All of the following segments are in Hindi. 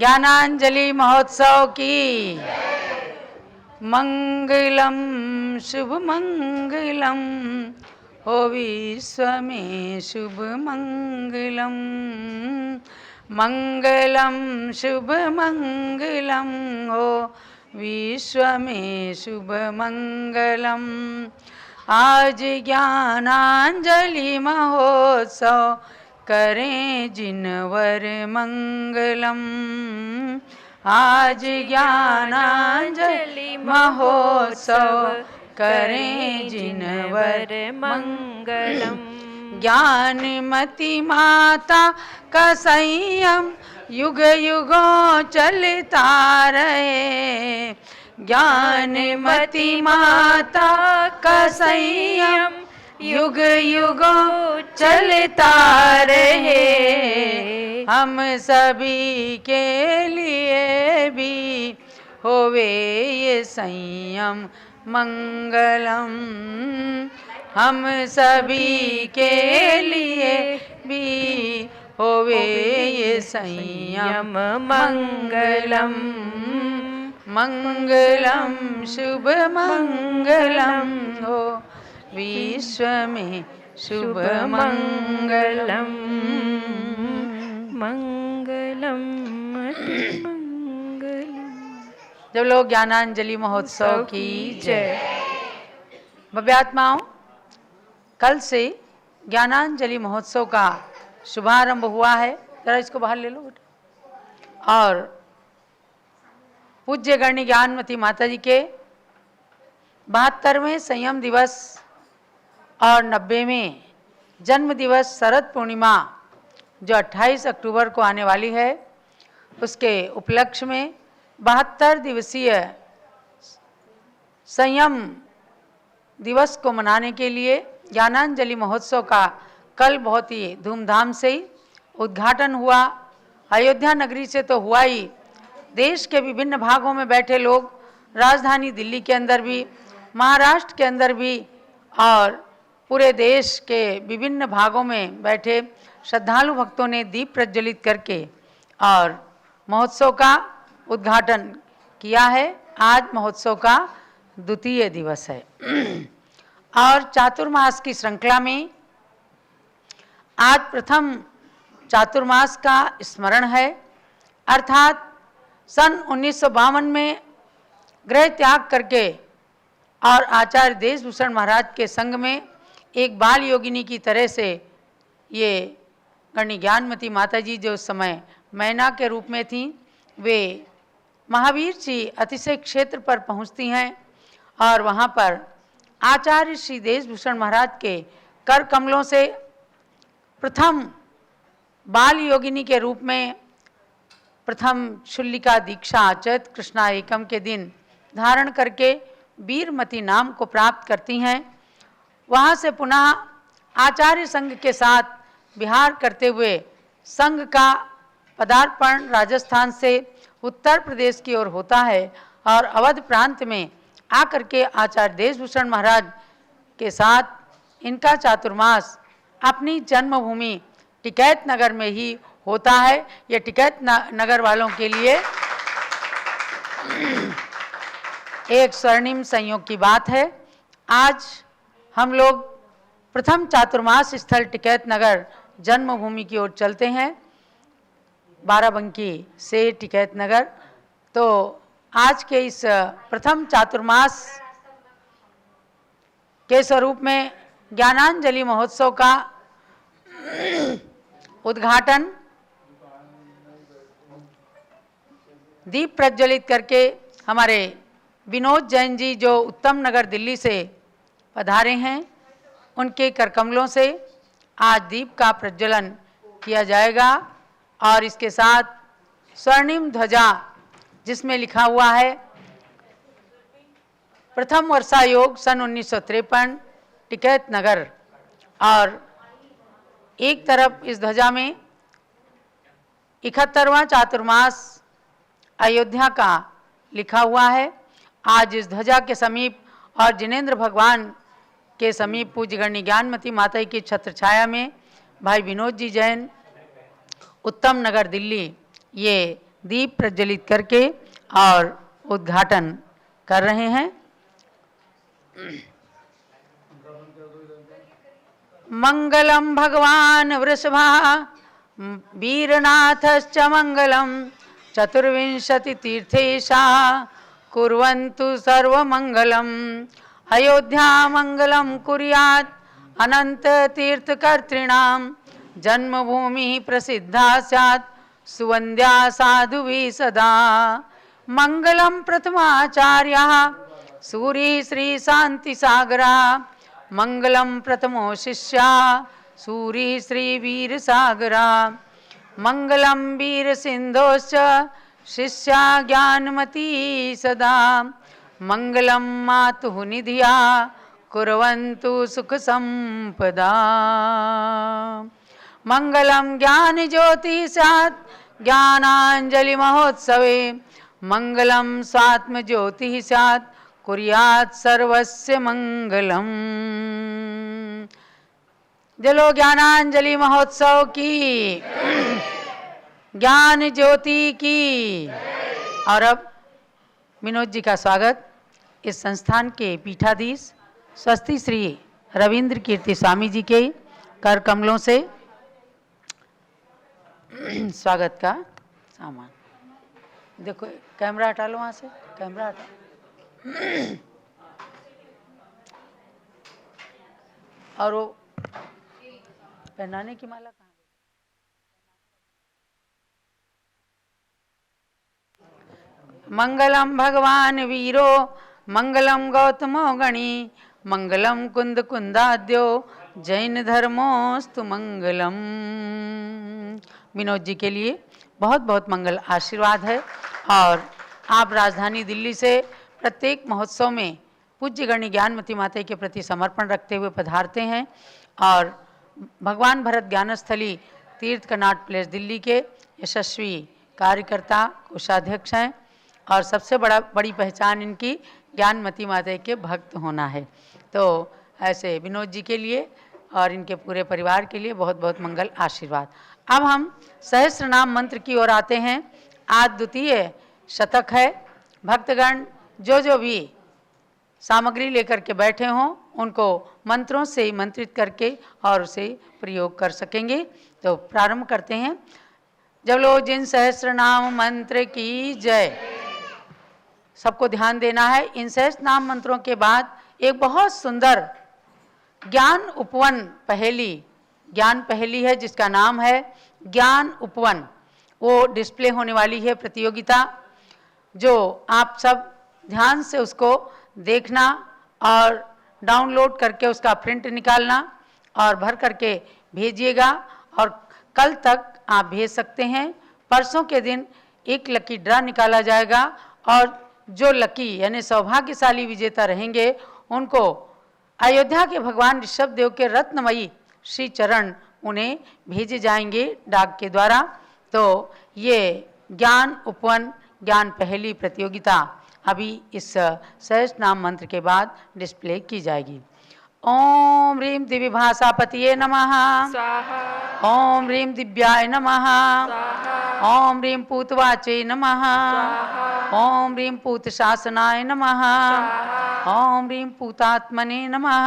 ज्ञानांजलि महोत्सव की मंगलम शुभ मंगलम हो विश्व में शुभ मंगलम मंगलम शुभ मंगलम हो विश्व में शुभ मंगलम। आज ज्ञानांजलि महोत्सव करें जिनवर मंगलम। आज ज्ञानांजलि महोत्सव करें जिनवर मंगलम। ज्ञानमती माता का संयम युग युगों चलता रहे। ज्ञानमती माता का संयम युग युगों चलता रहे। हम सभी के लिए भी होवे ये संयम मंगलम। हम सभी के लिए भी होवे ये संयम मंगलम। मंगलम शुभ मंगलम हो विश्व में शुभ मंगलम। मंगलम मंगलम। जब लोग ज्ञानांजलि महोत्सव की जय। भव्यात्माओं, कल से ज्ञानांजलि महोत्सव का शुभारंभ हुआ है। जरा इसको बाहर ले लो बेटा। और पूज्य गण्य ज्ञानमती माता जी के 72वें संयम दिवस और 90वें जन्म दिवस शरद पूर्णिमा जो 28 अक्टूबर को आने वाली है, उसके उपलक्ष्य में 72 दिवसीय संयम दिवस को मनाने के लिए ज्ञानांजलि महोत्सव का कल बहुत ही धूमधाम से ही उद्घाटन हुआ। अयोध्या नगरी से तो हुआ ही, देश के विभिन्न भागों में बैठे लोग, राजधानी दिल्ली के अंदर भी, महाराष्ट्र के अंदर भी और पूरे देश के विभिन्न भागों में बैठे श्रद्धालु भक्तों ने दीप प्रज्वलित करके और महोत्सव का उद्घाटन किया है। आज महोत्सव का द्वितीय दिवस है और चातुर्मास की श्रृंखला में आज प्रथम चातुर्मास का स्मरण है। अर्थात सन 1952 में गृह त्याग करके और आचार्य देशभूषण महाराज के संग में एक बाल योगिनी की तरह से ये गण्य ज्ञानमती माता जी जो उस समय मैना के रूप में थीं, वे महावीर जी अतिशय क्षेत्र पर पहुंचती हैं और वहाँ पर आचार्य श्री देशभूषण महाराज के कर कमलों से प्रथम बाल योगिनी के रूप में प्रथम शुल्लिका दीक्षा चैत्र कृष्णा एकम के दिन धारण करके वीरमती नाम को प्राप्त करती हैं। वहाँ से पुनः आचार्य संघ के साथ विहार करते हुए संघ का पदार्पण राजस्थान से उत्तर प्रदेश की ओर होता है और अवध प्रांत में आकर के आचार्य देशभूषण महाराज के साथ इनका चातुर्मास अपनी जन्मभूमि टिकैत नगर में ही होता है। ये टिकैत नगर वालों के लिए एक स्वर्णिम संयोग की बात है। आज हम लोग प्रथम चातुर्मास स्थल टिकैत नगर जन्मभूमि की ओर चलते हैं, बाराबंकी से टिकैत नगर। तो आज के इस प्रथम चातुर्मास के स्वरूप में ज्ञानांजलि महोत्सव का उद्घाटन दीप प्रज्वलित करके हमारे विनोद जैन जी जो उत्तम नगर दिल्ली से पधारे हैं, उनके करकमलों से आज दीप का प्रज्वलन किया जाएगा। और इसके साथ स्वर्णिम ध्वजा जिसमें लिखा हुआ है प्रथम वर्षा योग सन 1953 टिकैत नगर, और एक तरफ इस ध्वजा में 71वां चातुर्मास अयोध्या का लिखा हुआ है। आज इस ध्वजा के समीप और जिनेंद्र भगवान के समीप पूज्य गण्य ज्ञानमती माता की छत्र छाया में भाई विनोद जी जैन उत्तम नगर दिल्ली ये दीप प्रज्वलित करके और उद्घाटन कर रहे हैं। मंगलम भगवान वृषभा वीरनाथश्च मंगलम चतुर्विंशति तीर्थेशा कुर्वन्तु सर्वमंगलम। अयोध्या मंगलम कुर्यात् अनंत तीर्थकर्तॄणां जन्मभूमि प्रसिद्धा स्यात् सुवन्द्या साधुभिः सदा। मंगलम प्रथमाचार्यः सूरी श्री शांति सागरा मंगलम प्रथमो शिष्या सूरी श्री वीर सागरा मंगलम वीर सिंधोश्च शिष्या ज्ञानमती सदा मंगलम मातुः निधिया कुर्वन्तु सुख संपदा। मंगलम ज्ञान ज्योति स्यात् ज्ञानांजलि महोत्सवे मंगलम स्वात्म ज्योति स्यात् कुर्यात् सर्वस्य मंगलम। जलो ज्ञानांजलि महोत्सव की, ज्ञान ज्योति की। और अब विनोद जी का स्वागत इस संस्थान के पीठाधीश स्वस्ति श्री रविंद्र कीर्ति स्वामी जी के कर कमलों से स्वागत का सामान। देखो कैमरा हटा लो, वहाँ से कैमरा हटा। और वो पहनाने की माला कहाँ गई? मंगलम भगवान वीरो मंगलम गौतमो गणी मंगलम कुंद कुंदाद्यो जैन धर्मोस्तु मंगलम। विनोद जी के लिए बहुत बहुत मंगल आशीर्वाद है। और आप राजधानी दिल्ली से प्रत्येक महोत्सव में पूज्य गणी ज्ञानमती माता के प्रति समर्पण रखते हुए पधारते हैं और भगवान भरत ज्ञानस्थली तीर्थ कनाट प्लेस दिल्ली के यशस्वी कार्यकर्ता कोषाध्यक्ष हैं और सबसे बड़ी पहचान इनकी ज्ञानमती माता के भक्त होना है। तो ऐसे विनोद जी के लिए और इनके पूरे परिवार के लिए बहुत बहुत मंगल आशीर्वाद। अब हम सहस्त्र नाम मंत्र की ओर आते हैं। आज द्वितीय शतक है। भक्तगण जो भी सामग्री लेकर के बैठे हों उनको मंत्रों से मंत्रित करके और उसे प्रयोग कर सकेंगे। तो प्रारंभ करते हैं। जब लोग जिन सहस्त्र नाम मंत्र की जय। सबको ध्यान देना है। इन सहस्त्र नाम मंत्रों के बाद एक बहुत सुंदर ज्ञान उपवन पहेली है जिसका नाम है ज्ञान उपवन। वो डिस्प्ले होने वाली है प्रतियोगिता, जो आप सब ध्यान से उसको देखना और डाउनलोड करके उसका प्रिंट निकालना और भर करके भेजिएगा। और कल तक आप भेज सकते हैं। परसों के दिन एक लकी ड्रा निकाला जाएगा और जो लकी यानी सौभाग्यशाली विजेता रहेंगे उनको अयोध्या के भगवान ऋषभ देव के रत्नमयी श्री चरण उन्हें भेजे जाएंगे डाक के द्वारा। तो ये ज्ञान उपवन ज्ञान पहेली प्रतियोगिता अभी इस सहस्त्र नाम मंत्र के बाद डिस्प्ले की जाएगी। ओम ह्रीं दिव्य भाषापतिये नमः। ओम ह्रीं दिव्याय नमः। ओम ह्रीं पूतवाचे नमः। ओम ह्रीं पूत शासनाय नमः। ओम ह्रीं पूतात्मने नमः।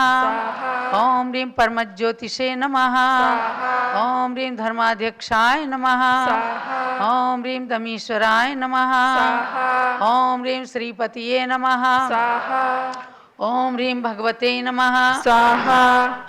ओम ह्रीं परमज्योतिषे नमः। ओम ह्रीं धर्माध्यक्षाय नमः। ओम ह्रीं दमीश्वराय नमः। ओम ह्रीं श्रीपतिये नमः। ओम ह्रीं भगवते नमः। स्वाहा।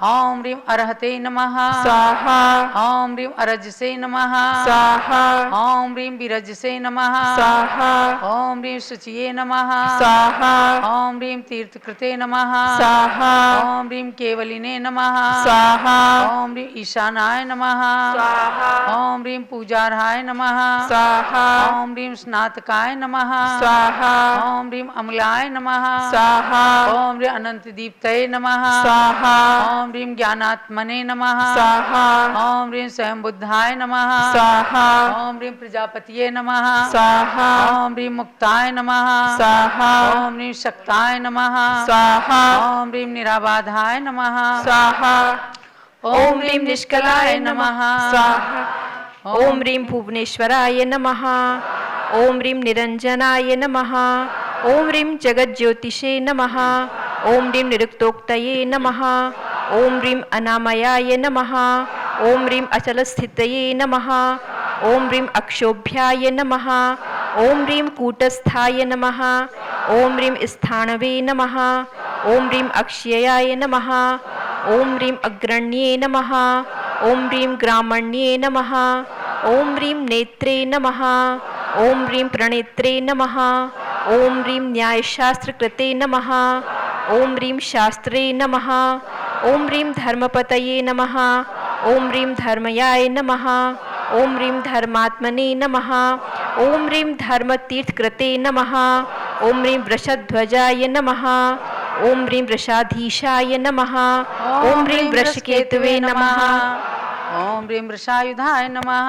ओम ह्रीं अरहते नमः। स्वाहा। ओम ह्रीं अरजसे नमः। स्वाहा। ओम ह्रीं विरजसे नमः। स्वाहा। ओम ह्रीं शुचिये नमः। स्वाहा। ओम ह्रीं तीर्थकृते नमः। स्वाहा। ओम ह्रीं केवलिने नमः। स्वाहा। ओम ह्रीं ईशानाय नमः। स्वाहा। ओम ह्रीं पूजार्हाय नमः। स्वाहा। ओम ह्रीं स्नातकाय नमः। स्वाहा। ओम ह्रीं अमलाय नमः। स्वाहा। ओम ह्रीं अनंत दीप्तये नमः। स्वाहा। ओम ह्रीं ज्ञानात्मने नमः। स्वाहा। ओम ह्रीं स्वयं बुद्धाय नमः। स्वाहा। ओम ह्रीं प्रजापतिये नमः। स्वाहा। ओम ह्रीं मुक्ताय नमः। स्वाहा। ओम ह्रीं शक्ताय नमः। स्वाहा। ओम ह्रीं निराबाधाय नमः। स्वाहा। ओम ह्रीं निष्कलाय नमः। स्वाहा। ओम ह्रीं भुवनेश्वराय नमः। ओम ह्रीं निरंजनाय नमः। ओम ह्रीं जगज्योतिषे नमः। ओम ह्रीं निरुक्तोक्तये नमः। ओम ह्रीं अनामयाय नमः। ओम ह्रीं अचलस्थितये नमः। ओम ह्रीं अक्षोभ्याय नमः। ओम ह्रीं कूटस्थाय नमः। ओम ह्रीं स्थाणवे नमः। ओम ह्रीं अक्षयाय नमः। ओम ह्रीं अग्रण्ये नमः। ओम ह्रीं ग्रामण्ये नमः। ओम ह्रीं नेत्रे नमः। ओम ह्रीं प्रणेत्रे नमः। ओम ह्रीं न्यायशास्त्रकृते नमः। ओम ह्रीं शास्त्रे नमः। ओम ह्रीं धर्मपतये नमः। ओम ह्रीं धर्मयाय नमः। ओम ह्रीं धर्मात्मने नमः। ओम ह्रीं धर्मतीर्थकृते नमः। ओम ह्रीं वृषध्वजाय नमः। ओम ह्रीं वृषाधीशाय नमः। ओम ह्रीं वृषकेतवे नमः। ओम ह्रीं वृषायुधाय नमः।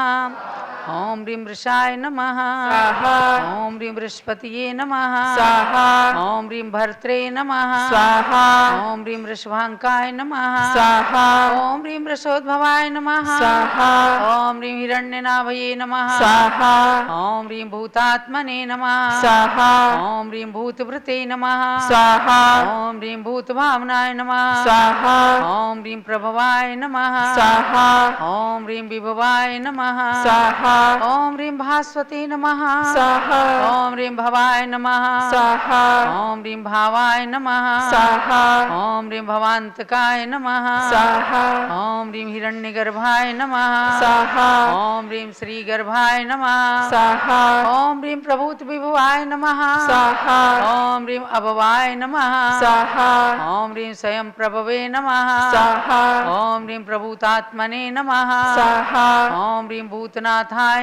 ओम ह्रीं वृषाय नमः। स्वाहा ओम ह्रीं बृहस्पतये नमः। स्वाहा ओम ह्रीं भर्त्रे नमः। स्वाहा ओम ह्रीं वृषभांकाय नमः। स्वाहा ओम ह्रीं वृषोद्भवाय नमः। स्वाहा ओम ह्रीं हिरण्यनाभये नमः। स्वाहा ओम ह्रीं भूतात्मने नमः। स्वाहा ओम ह्रीं भूतभृते नमः। स्वाहा ओम ह्रीं भूतभावनाय नमः। स्वाहा ओम ह्रीं प्रभवाय नमः। स्वाहा ओम ह्रीं विभवाय नमः। स्वाहा ओम ह्रीं भास्वते नमः। स्वाहा ओम ह्रीं भवाय नमः। स्वाहा ओम ह्रीं भावाय नमः। स्वाहा ओम ह्रीं भवान्तकाय नमः। स्वाहा ओम ह्रीं हिरण्यगर्भाय नमः। स्वाहा ओम ह्रीं श्रीगर्भाय नमः। स्वाहा ओम ह्रीं प्रभूत विभवाय नमः। स्वाहा ओम ह्रीं अभवाय नमः। स्वाहा ओम ह्रीं स्वयं प्रभवे नमः। स्वाहा ओम ह्रीं प्रभूतात्मने नमः। स्वाहा ओम ह्रीं भूतनाथाय नमः।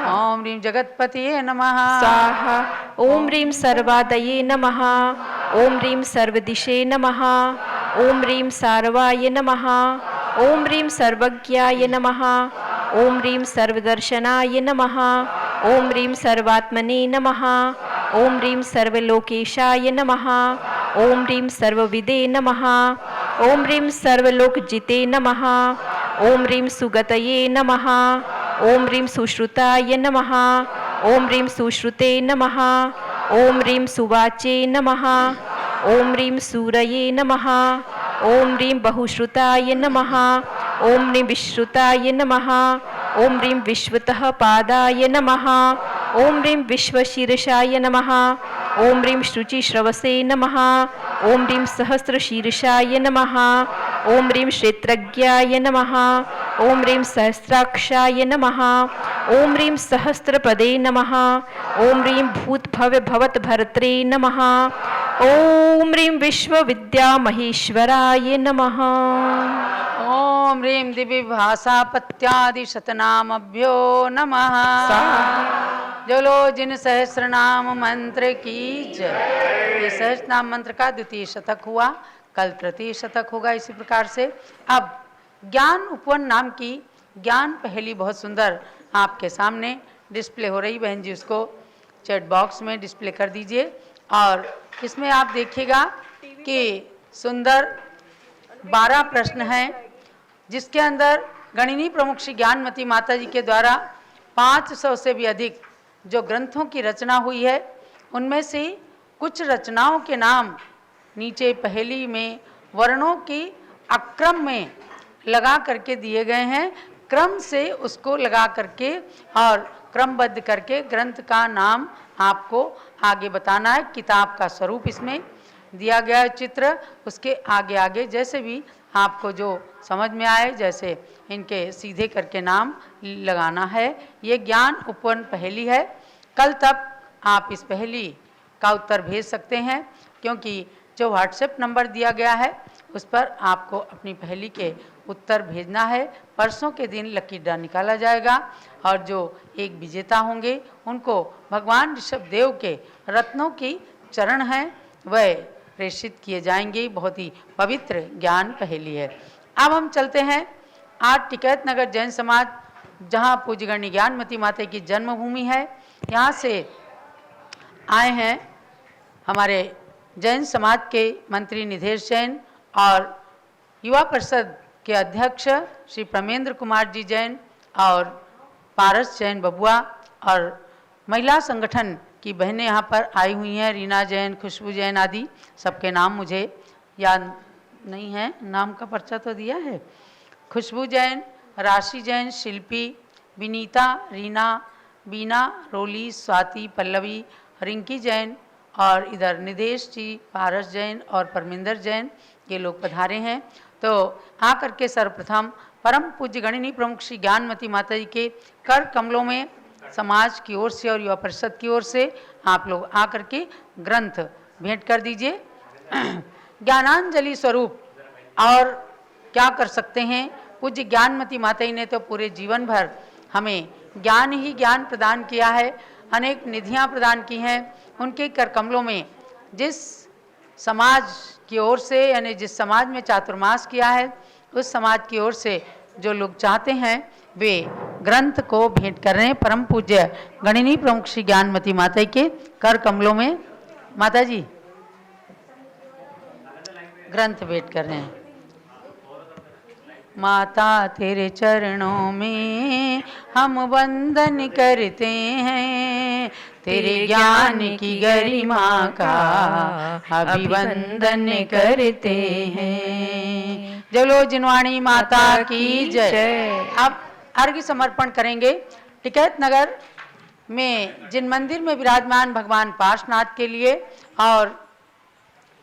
ओम ह्रीं जगत्पतये नमः। स्वाहा ओम ह्रीं सर्वादये नमः। ओम ह्रीं सर्वदिशे नमः। ओम ह्रीं सारवाय नमः। ओम ह्रीं सर्वज्ञाय नमः। ओम ह्रीं सर्वदर्शनाय नमः। ओम ह्रीं सर्वात्मने नमः। ओम ह्रीं सर्वलोकेशाय नमः। ओम ह्रीं सर्वविदे नमः। ओम ह्रीं सर्वलोकजिते नमः। ओम ह्रीं सुगतये नमः। ओम ह्रीं सुश्रुताय नमः। ओम ह्रीं सुश्रुते नमः। ओम ह्रीं सुवाचे नमः। ओम ह्रीं सूरये नमः। ओम ह्रीं बहुश्रुताय नमः। ओम ह्रीं विश्रुताय नमः। ओम ह्रीं विश्वतः पादाय नमः। ओम ह्रीं विश्वशीर्षाय नमः। ओम ह्रीं शुचिश्रवसे नमः। ओम ह्रीं सहस्रशीर्षाय नमः। ओम ह्रीं क्षेत्रज्ञाय नमः। ओम ह्रीं सहस्राक्षाय नमः। ओम ह्रीं सहस्रपदे नमः। ओम ह्रीं भूतभव्य भवत्भर्त्रे नमः। ओम ह्रीं विश्वविद्यामहेश्वराय नमः। ओम ह्रीं दिव्यभाषापत्यादिशतनामभ्यो नमः। जलो जिन सहस्रनाम मंत्र की जय। ये सहस्रनाम मंत्र का द्वितीय शतक हुआ, कल तृतीय शतक होगा। इसी प्रकार से अब ज्ञान उपवन नाम की ज्ञान पहेली बहुत सुंदर आपके सामने डिस्प्ले हो रही। बहन जी उसको चैट बॉक्स में डिस्प्ले कर दीजिए। और इसमें आप देखिएगा कि सुंदर 12 प्रश्न हैं, जिसके अंदर गणिनी प्रमुख श्री ज्ञानमती माता जी के द्वारा 500 से भी अधिक जो ग्रंथों की रचना हुई है, उनमें से कुछ रचनाओं के नाम नीचे पहेली में वर्णों की अक्रम में लगा करके दिए गए हैं। क्रम से उसको लगा करके और क्रमबद्ध करके ग्रंथ का नाम आपको आगे बताना है। किताब का स्वरूप इसमें दिया गया है, चित्र उसके आगे आगे जैसे भी आपको जो समझ में आए, जैसे इनके सीधे करके नाम लगाना है। ये ज्ञान उपवन पहेली है। कल तक आप इस पहेली का उत्तर भेज सकते हैं, क्योंकि जो व्हाट्सएप नंबर दिया गया है उस पर आपको अपनी पहेली के उत्तर भेजना है। परसों के दिन लकी ड्रा निकाला जाएगा और जो एक विजेता होंगे उनको भगवान ऋषभ देव के रत्नों की चरण हैं वह प्रेषित किए जाएंगे। बहुत ही पवित्र ज्ञान पहेली है। अब हम चलते हैं आज टिकैत नगर जैन समाज, जहाँ पूज्यगण्य ज्ञानमती माता की जन्मभूमि है। यहाँ से आए हैं हमारे जैन समाज के मंत्री निधेश जैन और युवा परिषद के अध्यक्ष श्री प्रमेंद्र कुमार जी जैन और पारस जैन बबुआ और महिला संगठन की बहनें यहाँ पर आई हुई हैं, रीना जैन, खुशबू जैन आदि। सबके नाम मुझे याद नहीं है, नाम का पर्चा तो दिया है। खुशबू जैन, राशि जैन, शिल्पी, विनीता, रीना, बीना, रोली, स्वाति, पल्लवी, रिंकी जैन और इधर निदेश जी, पारस जैन और परमिंदर जैन, ये लोग पधारे हैं। तो आकर के सर्वप्रथम परम पूज्य गणिनी प्रमुख श्री ज्ञानमती माता जी के कर कमलों में समाज की ओर से और युवा परिषद की ओर से आप लोग आकर के ग्रंथ भेंट कर दीजिए। ज्ञानांजलि स्वरूप और क्या कर सकते हैं। पूज्य ज्ञानमती माता जी ने तो पूरे जीवन भर हमें ज्ञान ही ज्ञान प्रदान किया है, अनेक निधियां प्रदान की हैं। उनके कर कमलों में जिस समाज की ओर से, यानी जिस समाज में चातुर्मास किया है, उस समाज की ओर से जो लोग चाहते हैं वे ग्रंथ को भेंट कर रहे हैं। परम पूज्य गणिनी प्रमुख श्री ज्ञानमती माता के कर कमलों में माता जी ग्रंथ भेंट कर रहे हैं। माता तेरे चरणों में हम वंदन करते हैं, तेरे ज्ञान की गरिमा का अभिवंदन करते हैं। जलो जिनवाणी माता की जय। अब अर्घ्य समर्पण करेंगे। टिकैत नगर में जिन मंदिर में विराजमान भगवान पार्श्वनाथ के लिए और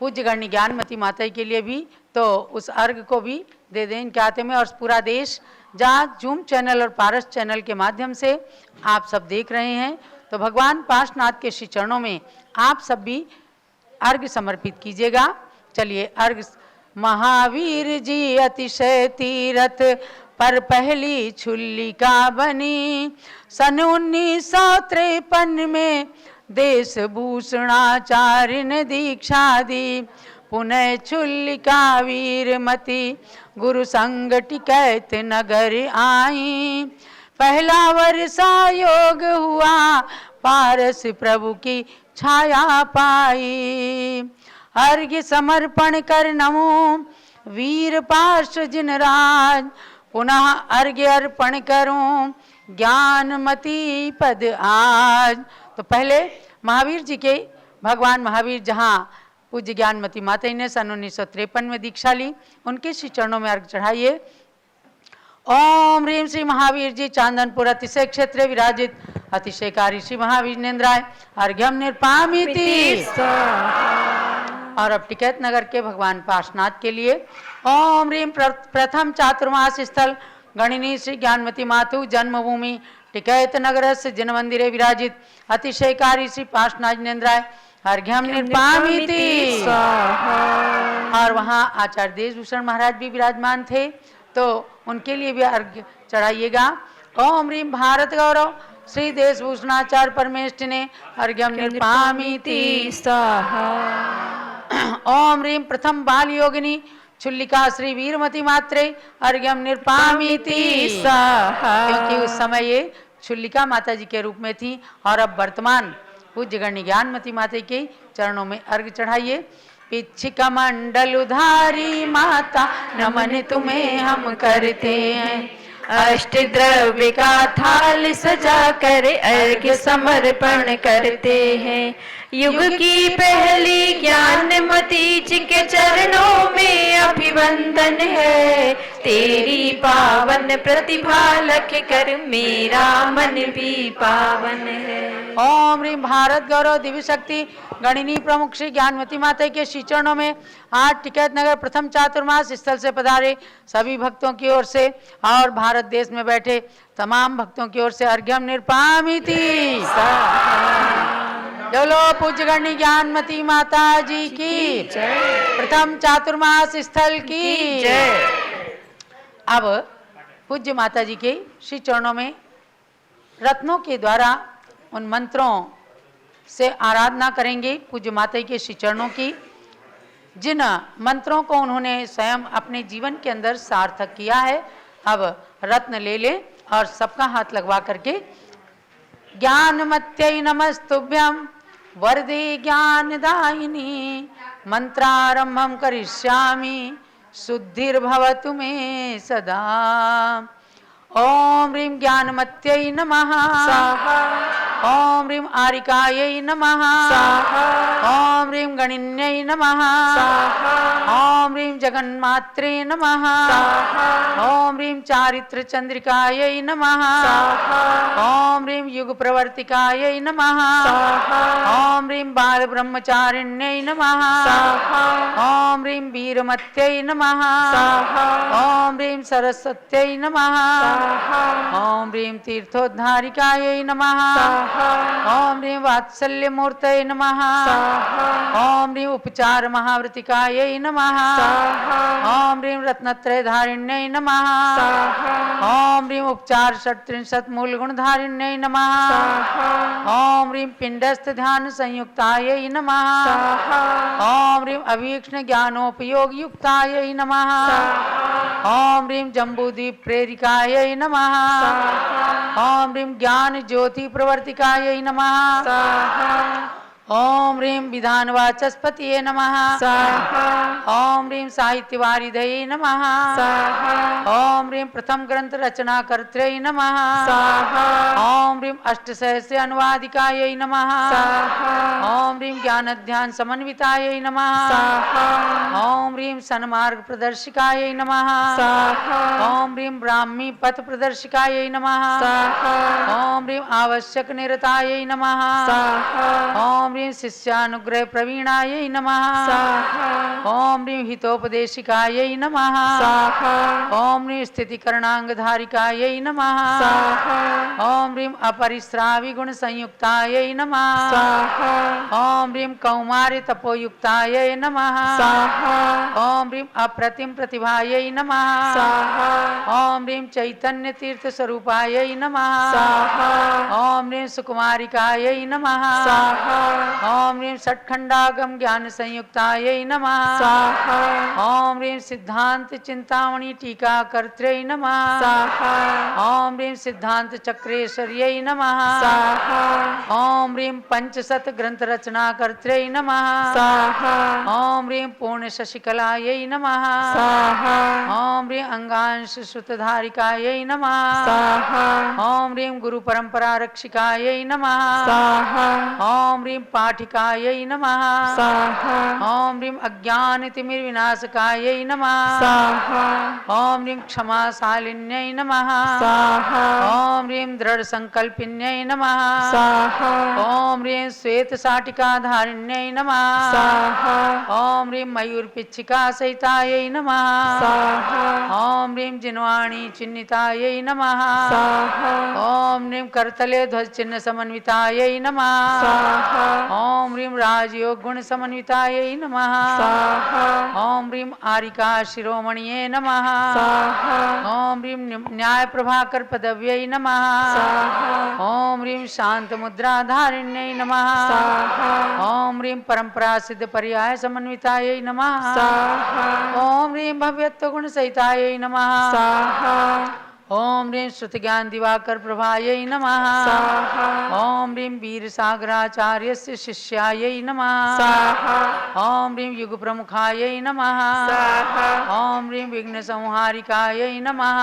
पूज्य गणनी ज्ञानमती माता के लिए भी, तो उस अर्घ को भी दे दें इनके हाथे में। और पूरा देश जहाँ जूम चैनल और पारस चैनल के माध्यम से आप सब देख रहे हैं, तो भगवान पार्श्वनाथ के श्री चरणों में आप सब भी अर्घ समर्पित कीजिएगा। चलिए अर्घ। महावीर जी अतिशय तीरथ पर पहली छुल्लिका बनी, सन 1953 में देश भूषणाचार्य ने दीक्षा दी। पुनः छुल्लिका वीरमती गुरु संग टिकैत नगर आई, पहला वर्षा योग हुआ पारस प्रभु की छाया पाई। अर्घ्य समर्पण कर नमो वीर पार्श्व जिन राज, पुनः अर्घ्य अर्पण करूं ज्ञानमती पद आज। तो पहले महावीर जी के, भगवान महावीर जहाँ पूज्य ज्ञानमती माता ने सन 1953 में दीक्षा ली, उनके श्री चरणों में अर्घ चढ़ाइए। ओम ह्रीम श्री महावीर जी चांदनपुर अतिशय क्षेत्र विराजित अतिशयकारी श्री महावीर नेन्द्राय अर्घ्यम निर्पामिति। और अब टिकैत नगर के भगवान पार्श्वनाथ के लिए ओम ह्रीम प्रथम चातुर्मास स्थल गणिनी श्री ज्ञानमती मातु जन्मभूमि टिकैत नगर से जिन मंदिरे विराजित अतिशयकारी श्री पार्श्वनाथ नेन्द्राय अर्घ्यम निर्पामिति। और वहाँ आचार्य देशभूषण महाराज भी विराजमान थे, तो उनके लिए भी अर्घ्य चढ़ाइएगा। ओम ह्रीम भारत गौरव श्री देशभूषणाचार्य परमेष्ठ ने अर्घ्यम निर्पामिति। ओम ह्रीम प्रथम बाल योगिनी छुल्लिका श्री वीरमती मात्रे अर्घ्यम निर्पामिति। क्योंकि उस समय ये छुल्लिका माता जी के रूप में थी। और अब वर्तमान पूज्य गणनी ज्ञानमती माता के चरणों में अर्घ चढ़ाइए। पिच्छिका मंडल उधारी माता नमन तुम्हें हम करते हैं, अष्ट द्रव्य का थाल सजा कर अर्घ्य समर्पण करते हैं। युग की पहली ज्ञानमती जी के चरणों में अभिवंदन है, तेरी पावन प्रतिभा लख कर मेरा मन भी पावन है। ओम ह्रीम भारत गौरव दिव्य शक्ति गणिनी प्रमुख श्री ज्ञानमती माता के श्री चरणों में आज टिकैत नगर प्रथम चातुर्मास स्थल से पधारे सभी भक्तों की ओर से और भारत देश में बैठे तमाम भक्तों की ओर से अर्घ्यम निर्पामिति। बोलो पूज्य गणनी ज्ञानमती माता जी की जय, प्रथम चातुर्मास स्थल की जय। अब पूज्य माता जी के श्री चरणों में रत्नों के द्वारा उन मंत्रों से आराधना करेंगे पूज्य माता के श्री चरणों की, जिन मंत्रों को उन्होंने स्वयं अपने जीवन के अंदर सार्थक किया है। अब रत्न ले लें और सबका हाथ लगवा करके ज्ञानमत्यै नमस्तुभ्यं वरदे ज्ञानदायिनी मंत्रारंभं करिष्यामि शुद्धिर्भवतु मे सदा। ओम ह्रीं ज्ञानमत्यै नमः। ओम ह्रीं आरिकायै नमः स्वाहा ओम ह्रीं गणिन्यै नमः स्वाहा ओम ह्रीं जगन्मात्रे नमः स्वाहा ओम ह्रीं चारित्रचन्द्रिकायै नमः स्वाहा ओम ह्रीं युगप्रवर्तिकायै नमः स्वाहा ओम ह्रीं बालब्रह्मचारिण्यै नमः स्वाहा ओम ह्रीं वीरमत्यै नमः स्वाहा ओम ह्रीं सरस्वत्यै नमः स्वाहा ओम ह्रीं तीर्थोद्धारिकायै नमः स्वाहा ओम ह्रीं वात्सल्यमूर्तये नमः स्वाहा ओम ह्रीं उपचार महावृतिकायै नमः स्वाहा ओम ह्रीं रत्नत्रयधारिण्यै नमः स्वाहा ओम ह्रीं उपचार षट्त्रिंशत् मूलगुणधारिण्यै नमः स्वाहा ओम ह्रीं पिंडस्थ ध्यान संयुक्तायै नमः स्वाहा ओम ह्रीं अवीक्ष्ण ज्ञानोपयोग युक्तायै नमः ओम ह्रीं जम्बूद्वीप प्रेरिकायै नमः ओम ह्रीं ज्ञान ज्योति प्रवर्तिकायै नमः स्वाहा ओम ह्रीं विधानवाचस्पतये नमः स्वाहा ओम ह्रीं साहित्यवारिधये नमः स्वाहा ओम ह्रीं प्रथम ग्रंथ रचनाकर्त्रे नमः स्वाहा ओम ह्रीं अष्टसहस्र अनुवादिकायै नमः स्वाहा ओम ह्रीं ज्ञानध्यान समन्वितायै नमः स्वाहा ओम ह्रीं सन्मार्ग प्रदर्शिकायै नमः स्वाहा ओम ह्रीं ब्राह्मी पथ प्रदर्शिकायै नमः स्वाहा ओम ह्रीं आवश्यक निरतायै नमः स्वाहा ओम ह्रीं शिष्यानुग्रह प्रवीणायै नमः स्वाहा ओम ह्रीं हितोपदेशिकायै नमः स्वाहा ओम ह्रीं स्थितिकरणांगधारिकायै नमः स्वाहा ओम ह्रीं अपरिस्रावी गुण संयुक्तायै नमः स्वाहा ओम ह्रीं कौमार्य तपोयुक्तायै नमः स्वाहा ओम ह्रीं अप्रतिम प्रतिभायै नमः स्वाहा ओम ह्रीं चैतन्य तीर्थ स्वरूपायै नमः स्वाहा ओम ह्रीं सुकुमारिकायै नमः स्वाहा ओम ह्रीं षट्खंडागम ज्ञान संयुक्तायै नमः स्वाहा ओम ह्रीं सिद्धांत चिंतामणि टीका कर्त्रे नमः स्वाहा ओम ह्रीं सिद्धांत चक्रेश्वर्यै नमः स्वाहा ओम ह्रीं पंचशत ग्रंथ रचना कर्त्रे नमः स्वाहा ओम ह्रीं पूर्ण शशिकलायै नमः स्वाहा ओम ह्रीं अंगांश श्रुतधारिकायै नमः स्वाहा ओम ह्रीं गुरु परंपरा रक्षिकायै नमः स्वाहा ओम ह्रीं पाठिकायै नमः स्वाहा ओम ह्रीं अज्ञानतिमिर्विनाशकायै नमः स्वाहा ओम ह्रीं क्षमाशालिन्यै नमः स्वाहा ओम ह्रीं दृढ़ संकल्पिन्यै नमः स्वाहा ओम ह्रीं श्वेत शाटिकाधारिण्यै नमः स्वाहा ओम ह्रीं मयूर पिच्छिका सहितायै नमः स्वाहा ओम ह्रीं जिन्वाणी चिन्हितायै नमः स्वाहा ओम ह्रीं करतले ध्वज चिन्ह समन्वितायै नमः स्वाहा ओम ह्रीं राजयोग गुण समन्वितायै नमः स्वाहा ओम ह्रीं आरिका शिरोमणिये नमः स्वाहा ओम ह्रीं न्याय प्रभाकर पदव्यै नमः स्वाहा ओम ह्रीं शांत मुद्राधारिण्यै नमः स्वाहा ओम ह्रीं परंपरा सिद्ध पर्याय समन्वितायै नमः स्वाहा ओम ह्रीं भव्यत्व गुण सहितायै नमः स्वाहा ओम ह्रीं श्रुति ज्ञान दिवाकर प्रभायै नमः स्वाहा ओम ह्रीं वीर सागराचार्यस्य शिष्यायै नमः स्वाहा ओम ह्रीं युग प्रमुखायै नमः स्वाहा ओम ह्रीं विघ्न संहारिकायै नमः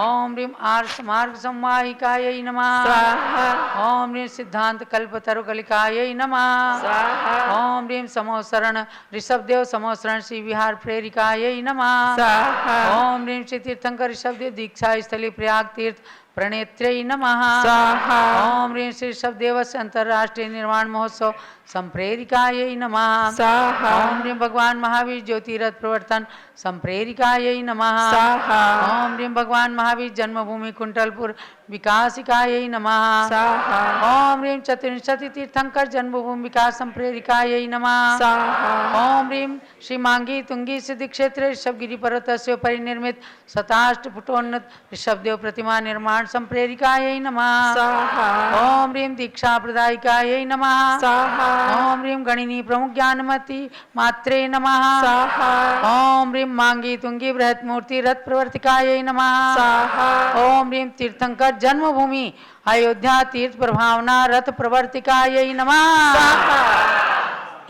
ओम ह्रीं आर्ष मार्ग संवाहिकायै नमः स्वाहा ओम ह्रीं सिद्धांत कल्पतरुकलिकायै नमः स्वाहा ओम ह्रीं समोसरण ऋषभदेव समोसरण श्री विहार प्रेरिकायै नमः स्वाहा ओम ह्रीं श्री तीर्थंकर ऋषभदेव दीक्षा स्थली प्रयाग तीर्थ प्रणेत्र्यै नमः स्वाहा ओम ह्रीं श्री ऋषभदेवस्य अंतर्राष्ट्रीय निर्वाण महोत्सव संप्रेरिकायै नमः स्वाहा ओम ह्रीं भगवान महावीर ज्योतिरथ प्रवर्तन संप्रेरिकायै नमः स्वाहा ओम ह्रीं भगवान महावीर जन्मभूमि कुंटलपुर विकासिकायै नमः स्वाहा ओम ह्रीं चतुर्विंशति तीर्थंकर जन्मभूमि विकास संप्रेरिकायै नमः स्वाहा ओम ह्रीं श्री मांगी तुंगी सिद्धि क्षेत्र ऋषभगिरी पर्वतस्य परिनिर्मित शताष्ट फुटोन्नत ऋषभदेव प्रतिमा निर्माण संप्रेरिकायै नमः स्वाहा ओम ह्रीं दीक्षा प्रदायिकायै नमः स्वाहा ओम ह्रीं गणिनी प्रमुख ज्ञानमती मात्रे नमः स्वाहा ओम ह्रीं मांगी तुंगी बृहत मूर्ति रथ प्रवर्तिकायै नमः स्वाहा ओम ह्रीं तीर्थंकर जन्मभूमि अयोध्या तीर्थ प्रभावना रथ प्रवर्तिकायै नमः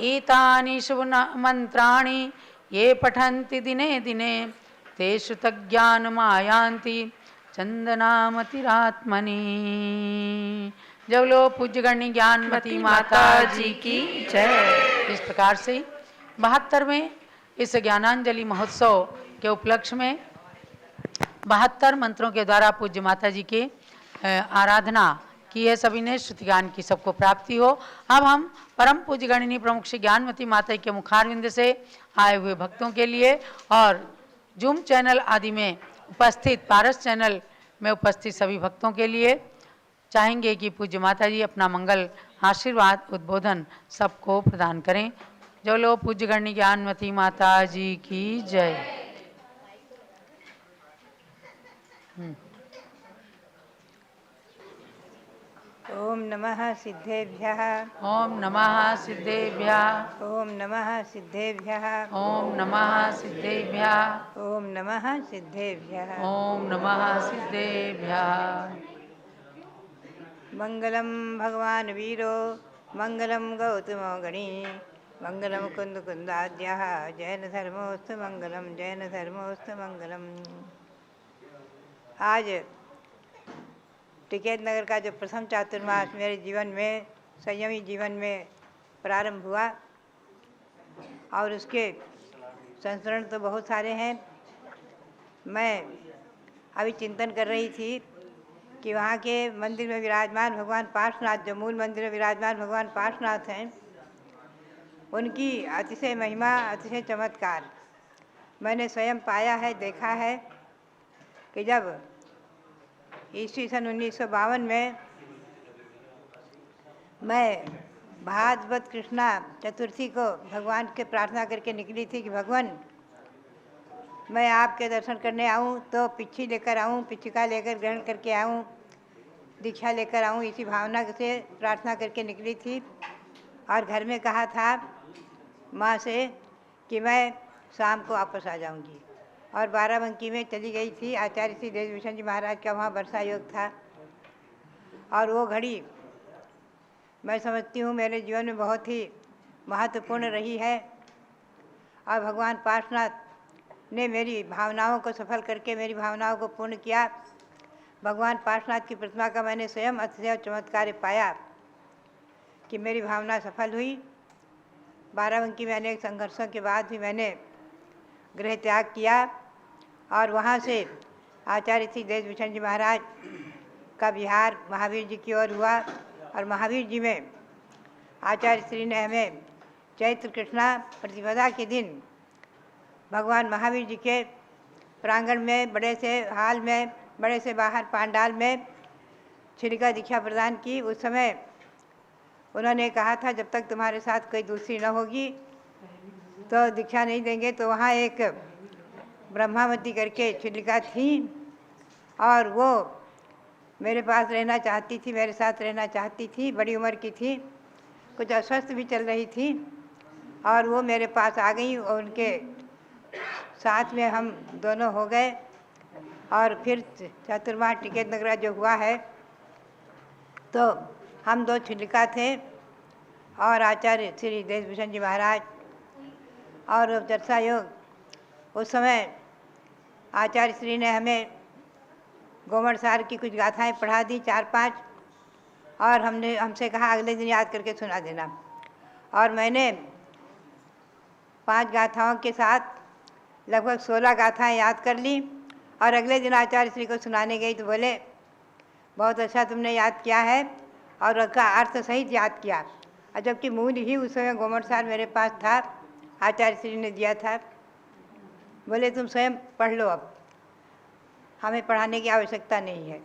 एतानि शुभ मंत्राणि ये पठन्ति दिने दिने तेषु तज्ज्ञानमायान्ति चन्दनामतिरात्मनि जब लो पूज्य गणी ज्ञानमती माता जी की जय। इस प्रकार से 72वें इस ज्ञानांजलि महोत्सव के उपलक्ष्य में 72 मंत्रों के द्वारा पूज्य माता जी के आराधना की है। सभी ने श्रुति ज्ञान की सबको प्राप्ति हो। अब हम परम पूज्य गणिनी प्रमुख श्री ज्ञानमती माता के मुखारविंद से आए हुए भक्तों के लिए और जूम चैनल आदि में उपस्थित, पारस चैनल में उपस्थित सभी भक्तों के लिए चाहेंगे कि पूज्य माता जी अपना मंगल आशीर्वाद उद्बोधन सबको प्रदान करें। जो लोग पूज्य गणनी ज्ञानमती माता जी की जय। ओम नमः सिद्धेभ्यः। ओम नमः सिद्धेभ्यः। ओम नमः सिद्धेभ्यः। ओम नमः सिद्धेभ्यः। ओम नमः सिद्धेभ्यः। ओम नमः सिद्धेभ्यः। मंगलम भगवान वीरो मंगलम गौतमो गणी मंगलम कुंद कुंदाद्यः जैन धर्मोस्तु मंगलम जैन धर्मोस्तु मंगलम। आज टिकैत नगर का जो प्रथम चातुर्मास मेरे जीवन में, संयमी जीवन में प्रारंभ हुआ और उसके संस्करण तो बहुत सारे हैं। मैं अभी चिंतन कर रही थी कि वहाँ के मंदिर में विराजमान भगवान पार्श्वनाथ, जो मूल मंदिर में विराजमान भगवान पार्श्वनाथ हैं, उनकी अतिशय महिमा, अतिशय चमत्कार मैंने स्वयं पाया है, देखा है कि जब ईस्वी सन 1952 में मैं भाद्रपद कृष्णा चतुर्थी को भगवान के प्रार्थना करके निकली थी कि भगवान मैं आपके दर्शन करने आऊँ तो पिच्छी लेकर आऊँ, पिच्छिका लेकर ग्रहण करके आऊँ, दीक्षा लेकर आऊँ, इसी भावना से प्रार्थना करके निकली थी। और घर में कहा था माँ से कि मैं शाम को वापस आ जाऊँगी। और बाराबंकी में चली गई थी। आचार्य श्री देशभूषण जी महाराज का वहाँ वर्षा योग था और वो घड़ी मैं समझती हूँ मेरे जीवन में बहुत ही महत्वपूर्ण रही है। और भगवान पार्श्वनाथ ने मेरी भावनाओं को सफल करके मेरी भावनाओं को पूर्ण किया। भगवान पार्श्वनाथ की प्रतिमा का मैंने स्वयं अतिशय चमत्कार पाया कि मेरी भावना सफल हुई। बाराबंकी में अनेक संघर्षों के बाद भी मैंने गृह त्याग किया और वहाँ से आचार्य श्री देशभूषण जी महाराज का विहार महावीर जी की ओर हुआ। और महावीर जी में आचार्य श्री ने हमें चैत्र कृष्णा प्रतिपदा के दिन भगवान महावीर जी के प्रांगण में, बड़े से हाल में, बड़े से बाहर पांडाल में छिड़का दीक्षा प्रदान की। उस समय उन्होंने कहा था जब तक तुम्हारे साथ कोई दूसरी न होगी तो दीक्षा नहीं देंगे। तो वहाँ एक ब्रह्मावती करके छिड़का थी और वो मेरे पास रहना चाहती थी, मेरे साथ रहना चाहती थी। बड़ी उम्र की थी, कुछ अस्वस्थ भी चल रही थी और वो मेरे पास आ गई और उनके साथ में हम दोनों हो गए। और फिर चातुर्मास टिकैत नगरा जो हुआ है तो हम दो छिलिका थे और आचार्य श्री देशभूषण जी महाराज और चर्चा योग। उस समय आचार्य श्री ने हमें गोमड़ सार की कुछ गाथाएं पढ़ा दी, 4-5, और हमसे कहा अगले दिन याद करके सुना देना। और मैंने 5 गाथाओं के साथ लगभग 16 गाथाएं याद कर ली। और अगले दिन आचार्य श्री को सुनाने गई तो बोले बहुत अच्छा तुमने याद किया है और उसका अर्थ सहित याद किया। और जबकि मूल ही उस समय गोमड़ सार मेरे पास था, आचार्य श्री ने दिया था। बोले तुम स्वयं पढ़ लो, अब हमें पढ़ाने की आवश्यकता नहीं है।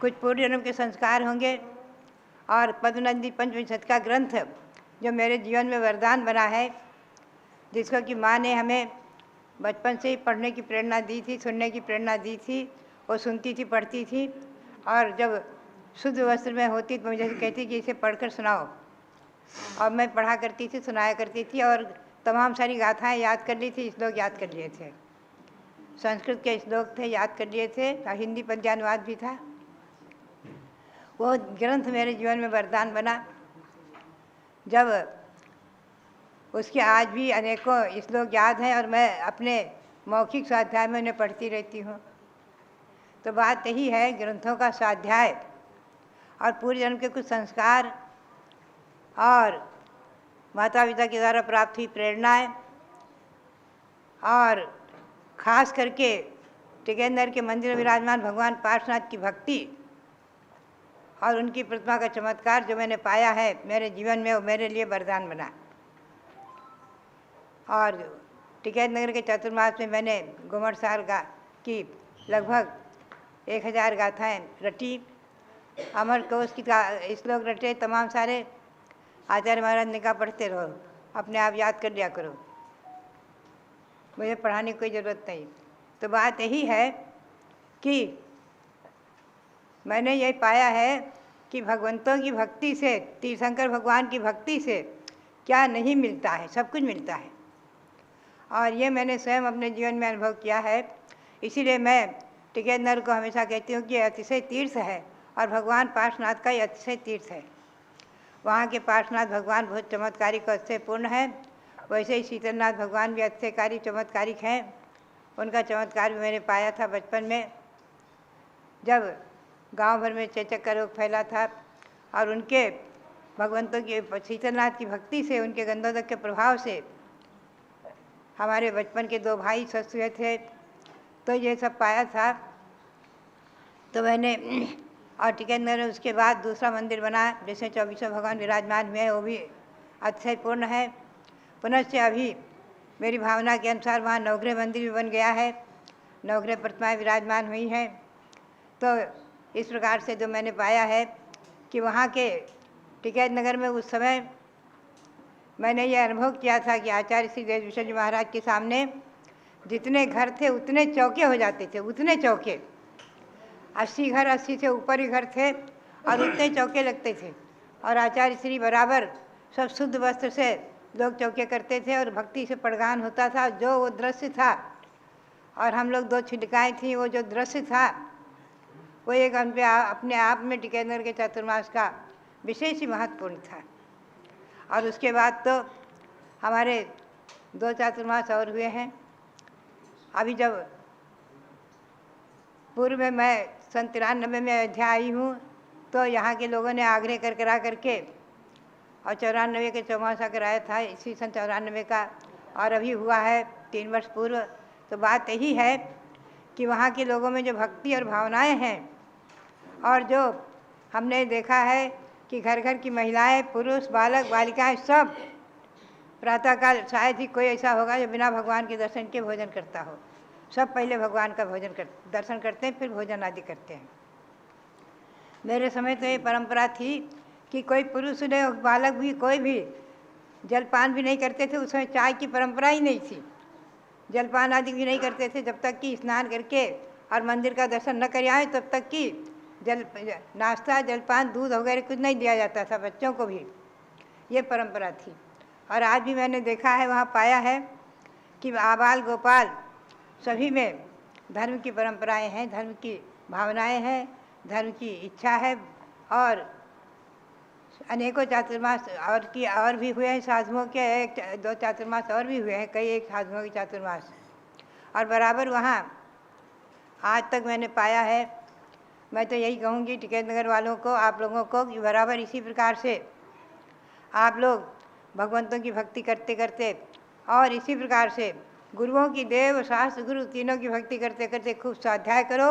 कुछ पूर्व जन्म के संस्कार होंगे और पद्मनंदी पंचविंशत का ग्रंथ जो मेरे जीवन में वरदान बना है, जिसको कि माँ ने हमें बचपन से ही पढ़ने की प्रेरणा दी थी, सुनने की प्रेरणा दी थी। वो सुनती थी, पढ़ती थी और जब शुद्ध वस्त्र में होती तो मुझे कहती कि इसे पढ़कर सुनाओ। और मैं पढ़ा करती थी, सुनाया करती थी और तमाम सारी गाथाएं याद कर ली थी, श्लोक याद कर लिए थे, संस्कृत के श्लोक थे याद कर लिए थे, हिंदी पद्यानुवाद भी था। वो ग्रंथ मेरे जीवन में वरदान बना। जब उसके आज भी अनेकों श्लोक याद हैं और मैं अपने मौखिक स्वाध्याय में उन्हें पढ़ती रहती हूँ। तो बात यही है ग्रंथों का स्वाध्याय और पूर्व जन्म के कुछ संस्कार और माता पिता के द्वारा प्राप्त हुई प्रेरणाएं और खास करके टिकेंद्र के मंदिर में विराजमान भगवान पार्श्वनाथ की भक्ति और उनकी प्रतिमा का चमत्कार जो मैंने पाया है मेरे जीवन में, वो मेरे लिए वरदान बना। और टिकेंद्र के चतुर्मास में मैंने घुमरसार की लगभग 1000 गाथाएँ रटी। अमर कोश की श्लोक रटे तमाम सारे। आचार्य महाराज ने कहा पढ़ते रहो, अपने आप याद कर लिया करो, मुझे पढ़ाने की कोई ज़रूरत नहीं। तो बात यही है कि मैंने ये पाया है कि भगवंतों की भक्ति से, तीर्थंकर भगवान की भक्ति से क्या नहीं मिलता है, सब कुछ मिलता है। और ये मैंने स्वयं अपने जीवन में अनुभव किया है। इसीलिए मैं टिकेंद्र को हमेशा कहती हूँ कि अतिशय तीर्थ है और भगवान पार्श्वनाथ का ही अतिशय तीर्थ है। वहाँ के पार्श्वनाथ भगवान बहुत चमत्कारिक और अतिशय पूर्ण है। वैसे ही शीतलनाथ भगवान भी अतिशयकारी चमत्कारिक हैं। उनका चमत्कार भी मैंने पाया था बचपन में, जब गांव भर में चेचक का रोग फैला था और उनके भगवंतों की, शीतलनाथ की भक्ति से, उनके गंधोदक के प्रभाव से हमारे बचपन के 2 भाई स्वस्थ हुए थे। तो ये सब पाया था। तो मैंने और टिकेंद्र में उसके बाद दूसरा मंदिर बना जिसमें 24 भगवान विराजमान हुए हैं, वो भी अतिशय पूर्ण है। पुनश्च अभी मेरी भावना के अनुसार वहाँ नवग्रह मंदिर भी बन गया है, नवग्रह प्रतिमाएँ विराजमान हुई हैं। तो इस प्रकार से जो मैंने पाया है कि वहाँ के टिकेतनगर में उस समय मैंने ये अनुभव किया था कि आचार्य श्री देश विश्वजी महाराज के सामने जितने घर थे उतने चौके हो जाते थे, उतने चौके। 80 घर, 80 से ऊपर ही घर थे और उतने चौके लगते थे। और आचार्य श्री बराबर सब शुद्ध वस्त्र से लोग चौके करते थे और भक्ति से पड़गान होता था। जो वो दृश्य था, और हम लोग 2 छिटकाएँ थी, वो जो दृश्य था वो एक अपने आप में टिकेंद्र के चातुर्मास का विशेष ही महत्वपूर्ण था। और उसके बाद तो हमारे 2 चातुर्मास और हुए हैं। अभी जब पूर्व में मैं सन 93 में अयोध्या आई हूँ तो यहाँ के लोगों ने आग्रह करा करके और 94 के चौमासा कराया था, इसी सन 94 का, और अभी हुआ है 3 वर्ष पूर्व। तो बात यही है कि वहाँ के लोगों में जो भक्ति और भावनाएं हैं, और जो हमने देखा है कि घर घर की महिलाएं, पुरुष, बालक, बालिकाएं सब प्रातःकाल शायद ही कोई ऐसा होगा जो बिना भगवान के दर्शन के भोजन करता हो। सब पहले भगवान का दर्शन करते हैं, फिर भोजन आदि करते हैं। मेरे समय तो ये परंपरा थी कि कोई पुरुष ने, बालक भी, कोई भी जलपान भी नहीं करते थे। उस समय चाय की परंपरा ही नहीं थी, जलपान आदि भी नहीं करते थे जब तक कि स्नान करके और मंदिर का दर्शन न कर आए, तब तक कि नाश्ता, जलपान, दूध वगैरह कुछ नहीं दिया जाता था बच्चों को भी। ये परंपरा थी। और आज भी मैंने देखा है, वहाँ पाया है कि आबाल गोपाल सभी में धर्म की परंपराएं हैं, धर्म की भावनाएं हैं, धर्म की इच्छा है। और अनेकों चातुर्मास और भी हुए हैं साधुओं के, 1-2 चातुर्मास और भी हुए हैं, कई एक साधुओं के चातुर्मास। और बराबर वहाँ आज तक मैंने पाया है। मैं तो यही कहूँगी टिकेतनगर वालों को, आप लोगों को, कि बराबर इसी प्रकार से आप लोग भगवंतों की भक्ति करते करते और इसी प्रकार से गुरुओं की, देव, शास्त्र, गुरु तीनों की भक्ति करते करते खूब स्वाध्याय करो।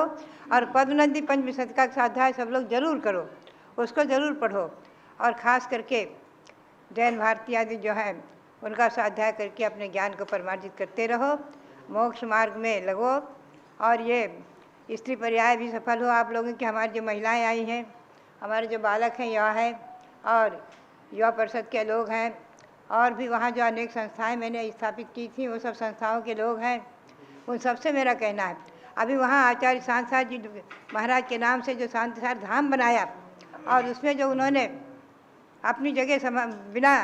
और पद्मनदी पंचविंशतिका का स्वाध्याय सब लोग जरूर करो, उसको ज़रूर पढ़ो। और ख़ास करके जैन भारती आदि जो हैं उनका स्वाध्याय करके अपने ज्ञान को परिमार्जित करते रहो, मोक्ष मार्ग में लगो। और ये स्त्री पर्याय भी सफल हो आप लोगों की। हमारी जो महिलाएं आई हैं, हमारे जो बालक हैं यहाँ हैं, और युवा परिषद के लोग हैं, और भी वहाँ जो अनेक संस्थाएं मैंने स्थापित की थी, वो सब संस्थाओं के लोग हैं। उन सबसे मेरा कहना है, अभी वहाँ आचार्य शांतसार जी महाराज के नाम से जो शांतसार धाम बनाया, और उसमें जो उन्होंने अपनी जगह बिना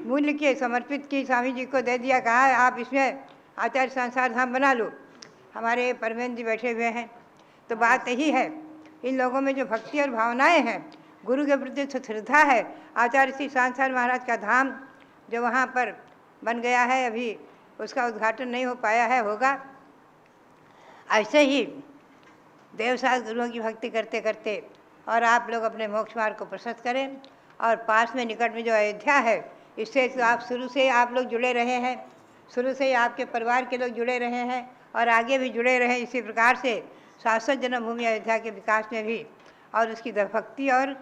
मूल्य के समर्पित की, स्वामी जी को दे दिया, कहा आप इसमें आचार्य शांतसार धाम बना लो। हमारे परमेंद्र जी बैठे हुए हैं। तो बात यही है, इन लोगों में जो भक्ति और भावनाएं हैं, गुरु के प्रति श्रद्धा है। आचार्य श्री शांतसार महाराज का धाम जो वहाँ पर बन गया है, अभी उसका उद्घाटन नहीं हो पाया है, होगा। ऐसे ही देवसास गुरुओं की भक्ति करते करते और आप लोग अपने मोक्ष मार्ग को प्रशस्त करें। और पास में निकट में जो अयोध्या है, इससे तो आप शुरू से आप लोग जुड़े रहे हैं, शुरू से ही आपके परिवार के लोग जुड़े रहे हैं और आगे भी जुड़े रहे। इसी प्रकार से शाश्वत जन्मभूमि अयोध्या के विकास में भी और उसकी भक्ति और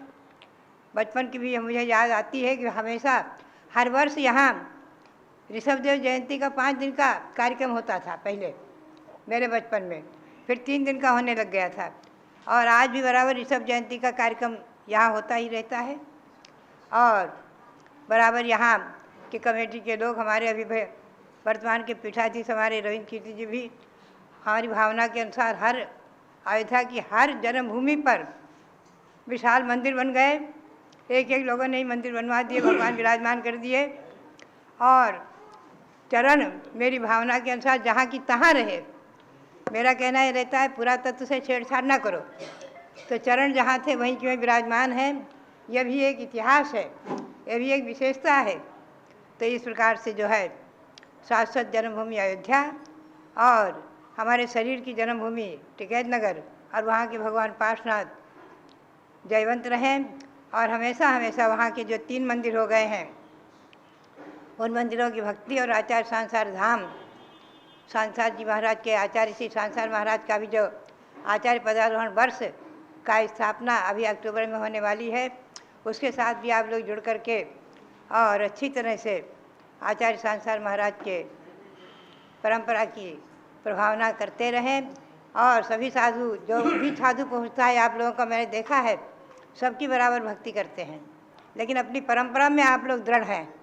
बचपन की भी मुझे याद आती है कि हमेशा हर वर्ष यहाँ ऋषभदेव जयंती का 5 दिन का कार्यक्रम होता था पहले मेरे बचपन में, फिर 3 दिन का होने लग गया था और आज भी बराबर ऋषभ जयंती का कार्यक्रम यहाँ होता ही रहता है। और बराबर यहाँ के कमेटी के लोग, हमारे अभी वर्तमान के पीठाधीश हमारे रविंद्र कीर्ति जी भी हमारी भावना के अनुसार हर अयोध्या की हर जन्मभूमि पर विशाल मंदिर बन गए। एक एक लोगों ने ही मंदिर बनवा दिए, भगवान विराजमान कर दिए। और चरण मेरी भावना के अनुसार जहाँ की तहाँ रहे। मेरा कहना ये रहता है पुरातत्व से छेड़छाड़ ना करो, तो चरण जहाँ थे वहीं क्यों विराजमान हैं। यह भी एक इतिहास है, यह भी एक विशेषता है। तो इस प्रकार से जो है शाश्वत जन्मभूमि अयोध्या और हमारे शरीर की जन्मभूमि टिकैत नगर और वहाँ के भगवान पार्श्वनाथ जयवंत रहें। और हमेशा हमेशा वहाँ के जो 3 मंदिर हो गए हैं, उन मंदिरों की भक्ति और आचार्य सांसार धाम, सांसार जी महाराज के आचार्य श्री सांसार महाराज का भी जो आचार्य पदारोहण वर्ष का स्थापना अभी अक्टूबर में होने वाली है, उसके साथ भी आप लोग जुड़ करके और अच्छी तरह से आचार्य सांसार महाराज के परंपरा की प्रभावना करते रहें। और सभी साधु, जो भी साधु पहुँचता है आप लोगों का मैंने देखा है, सबकी बराबर भक्ति करते हैं, लेकिन अपनी परंपरा में आप लोग दृढ़ हैं।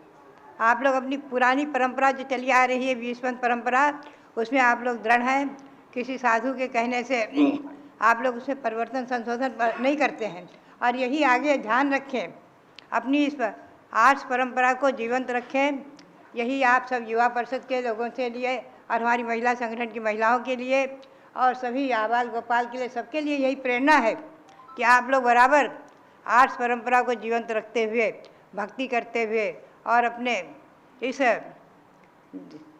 आप लोग अपनी पुरानी परंपरा जो चली आ रही है, विश्वंत परंपरा, उसमें आप लोग दृढ़ हैं। किसी साधु के कहने से आप लोग उसमें परिवर्तन संशोधन नहीं करते हैं। और यही आगे ध्यान रखें, अपनी इस आर्ट्स परंपरा को जीवंत रखें। यही आप सब युवा परिषद के लोगों से लिए और हमारी महिला संगठन की महिलाओं के लिए और सभी आबाल गोपाल के लिए, सबके लिए यही प्रेरणा है कि आप लोग बराबर आर्ट्स परंपरा को जीवंत रखते हुए, भक्ति करते हुए और अपने इस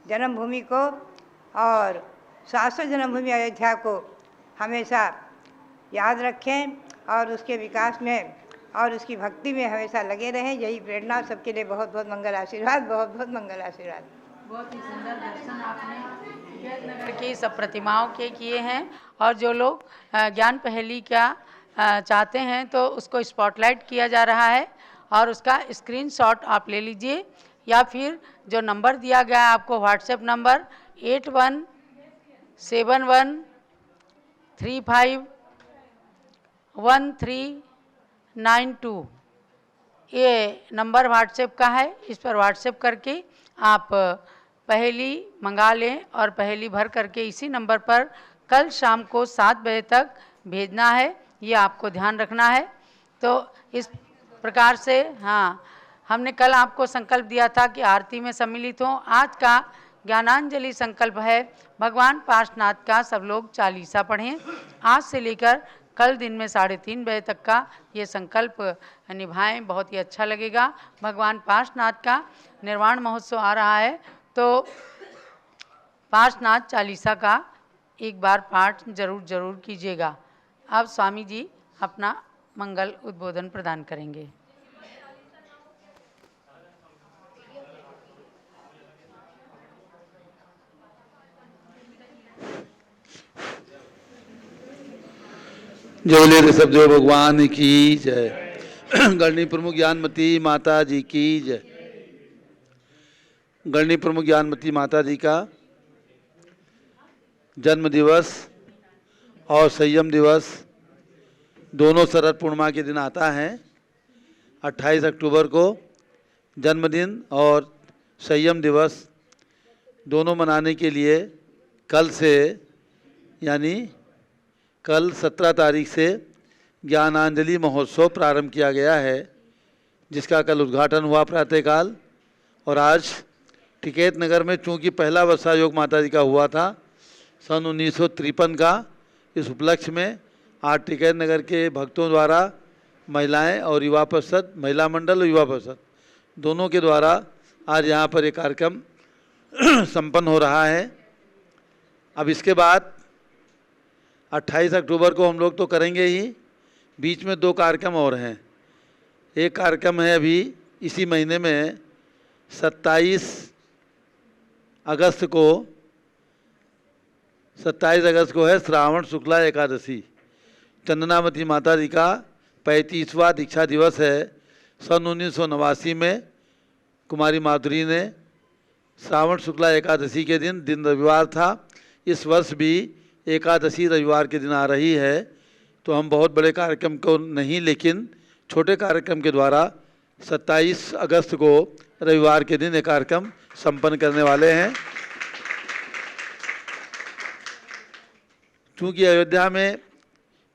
जन्मभूमि को और शाश्वत जन्मभूमि अयोध्या को हमेशा याद रखें और उसके विकास में और उसकी भक्ति में हमेशा लगे रहें। यही प्रेरणा। सबके लिए बहुत बहुत मंगल आशीर्वाद, बहुत बहुत मंगल आशीर्वाद। बहुत ही सुंदर दर्शन आपने टिकैत नगर की सब प्रतिमाओं के किए हैं। और जो लोग ज्ञान पहेली का चाहते हैं तो उसको स्पॉटलाइट किया जा रहा है और उसका स्क्रीनशॉट आप ले लीजिए, या फिर जो नंबर दिया गया है आपको व्हाट्सएप नंबर 8171351392, ये नंबर व्हाट्सएप का है। इस पर व्हाट्सएप करके आप पहेली मंगा लें और पहेली भर करके इसी नंबर पर कल शाम को 7 बजे तक भेजना है, ये आपको ध्यान रखना है। तो इस प्रकार से हाँ, हमने कल आपको संकल्प दिया था कि आरती में सम्मिलित हों। आज का ज्ञानांजलि संकल्प है भगवान पार्श्वनाथ का सब लोग चालीसा पढ़ें। आज से लेकर कल दिन में 3:30 बजे तक का ये संकल्प निभाएं, बहुत ही अच्छा लगेगा। भगवान पार्श्वनाथ का निर्वाण महोत्सव आ रहा है, तो पार्श्वनाथ चालीसा का एक बार पाठ जरूर कीजिएगा। अब स्वामी जी अपना मंगल उद्बोधन प्रदान करेंगे। जय बोले ऋषभदेव भगवान की जय। गणनी प्रमुख ज्ञानमती माता जी की जय। गणनी प्रमुख ज्ञानमती माता जी का जन्म दिवस और संयम दिवस दोनों शरद पूर्णिमा के दिन आता है। 28 अक्टूबर को जन्मदिन और संयम दिवस दोनों मनाने के लिए कल से, यानी कल 17 तारीख से ज्ञानांजलि महोत्सव प्रारंभ किया गया है, जिसका कल उद्घाटन हुआ प्रातःकाल। और आज टिकैत नगर में चूँकि पहला वर्षा योग माता जी का हुआ था सन 1953 का, इस उपलक्ष्य में आज टिकैत नगर के भक्तों द्वारा महिलाएं और युवा परिषद, महिला मंडल और युवा परिषद दोनों के द्वारा आज यहाँ पर एक कार्यक्रम संपन्न हो रहा है। अब इसके बाद 28 अक्टूबर को हम लोग तो करेंगे ही, बीच में 2 कार्यक्रम और हैं। एक कार्यक्रम है अभी इसी महीने में 27 अगस्त को है श्रावण शुक्ला एकादशी। चंदनावती माता जी का 35वां दीक्षा दिवस है। सन 1989 में कुमारी माधुरी ने श्रावण शुक्ला एकादशी के दिन रविवार था। इस वर्ष भी एकादशी रविवार के दिन आ रही है। तो हम बहुत बड़े कार्यक्रम को नहीं, लेकिन छोटे कार्यक्रम के द्वारा 27 अगस्त को रविवार के दिन एक कार्यक्रम संपन्न करने वाले हैं। क्योंकि अयोध्या में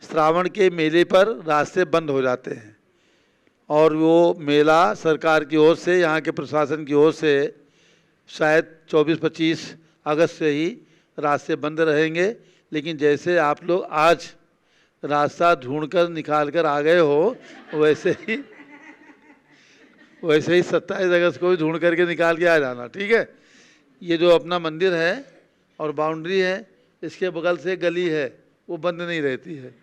श्रावण के मेले पर रास्ते बंद हो जाते हैं और वो मेला सरकार की ओर से, यहाँ के प्रशासन की ओर से शायद 24-25 अगस्त से ही रास्ते बंद रहेंगे। लेकिन जैसे आप लोग आज रास्ता ढूंढकर निकाल कर आ गए हो, वैसे ही 27 अगस्त को भी ढूंढ करके निकाल के आ जाना, ठीक है। ये जो अपना मंदिर है और बाउंड्री है, इसके बगल से गली है, वो बंद नहीं रहती है।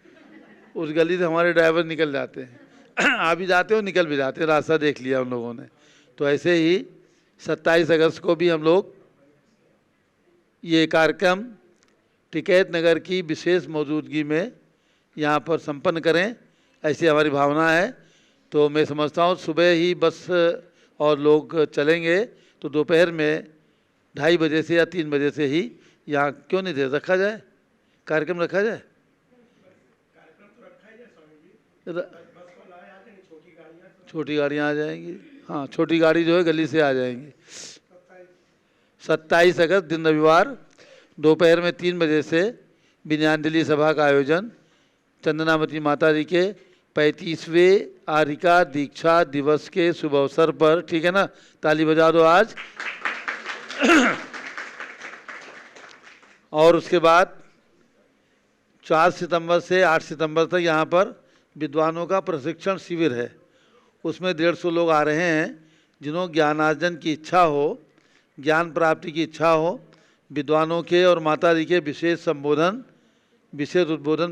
उस गली से हमारे ड्राइवर निकल जाते हैं आ भी जाते हो, निकल भी जाते हैं, रास्ता देख लिया उन लोगों ने। तो ऐसे ही 27 अगस्त को भी हम लोग ये कार्यक्रम टिकैत नगर की विशेष मौजूदगी में यहाँ पर संपन्न करें, ऐसी हमारी भावना है। तो मैं समझता हूँ सुबह ही बस और लोग चलेंगे तो दोपहर में 2:30 बजे से या 3 बजे से ही यहाँ क्यों नहीं दे रखा जाए, कार्यक्रम रखा जाए। छोटी गाड़ियाँ आ जाएंगी, हाँ छोटी गाड़ी जो है गली से आ जाएंगी। 27 अगस्त दिन रविवार दोपहर में 3 बजे से विनयाञ्जलि सभा का आयोजन चंदनावती माता जी के 35वें आरिका दीक्षा दिवस के शुभ अवसर पर, ठीक है ना, ताली बजा दो आज। और उसके बाद 4 सितंबर से 8 सितंबर तक यहाँ पर विद्वानों का प्रशिक्षण शिविर है। उसमें 150 लोग आ रहे हैं जिन्होंने ज्ञानार्जन की इच्छा हो, ज्ञान प्राप्ति की इच्छा हो, विद्वानों के और माता जी के विशेष उद्बोधन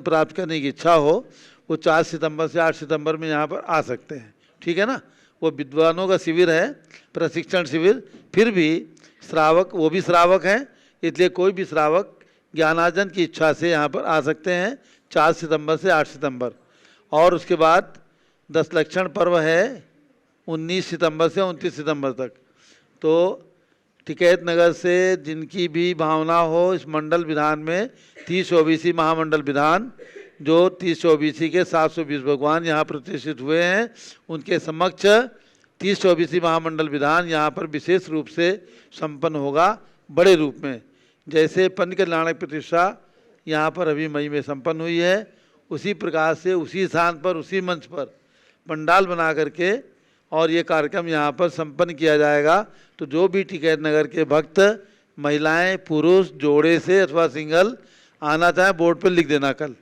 प्राप्त करने की इच्छा हो, वो 4 सितंबर से 8 सितंबर में यहाँ पर आ सकते हैं, ठीक है ना। वो विद्वानों का शिविर है, प्रशिक्षण शिविर। फिर भी श्रावक, वो भी श्रावक हैं, इसलिए कोई भी श्रावक ज्ञानार्जन की इच्छा से यहाँ पर आ सकते हैं 4 सितंबर से 8 सितंबर। और उसके बाद 10 लक्षण पर्व है 19 सितंबर से 29 सितंबर तक। तो टिकैत नगर से जिनकी भी भावना हो, इस मंडल विधान में 30 ओबीसी महामंडल विधान, जो 30 ओबीसी के 720 भगवान यहाँ प्रतिष्ठित हुए हैं, उनके समक्ष 30 ओबीसी महामंडल विधान यहाँ पर विशेष रूप से संपन्न होगा, बड़े रूप में। जैसे पंच कल्याणक प्रतिष्ठा यहाँ पर अभी मई में संपन्न हुई है, उसी प्रकार से उसी स्थान पर, उसी मंच पर पंडाल बना करके और ये कार्यक्रम यहाँ पर संपन्न किया जाएगा। तो जो भी टिकैत नगर के भक्त, महिलाएं, पुरुष, जोड़े से अथवा सिंगल आना चाहें, बोर्ड पर लिख देना कल।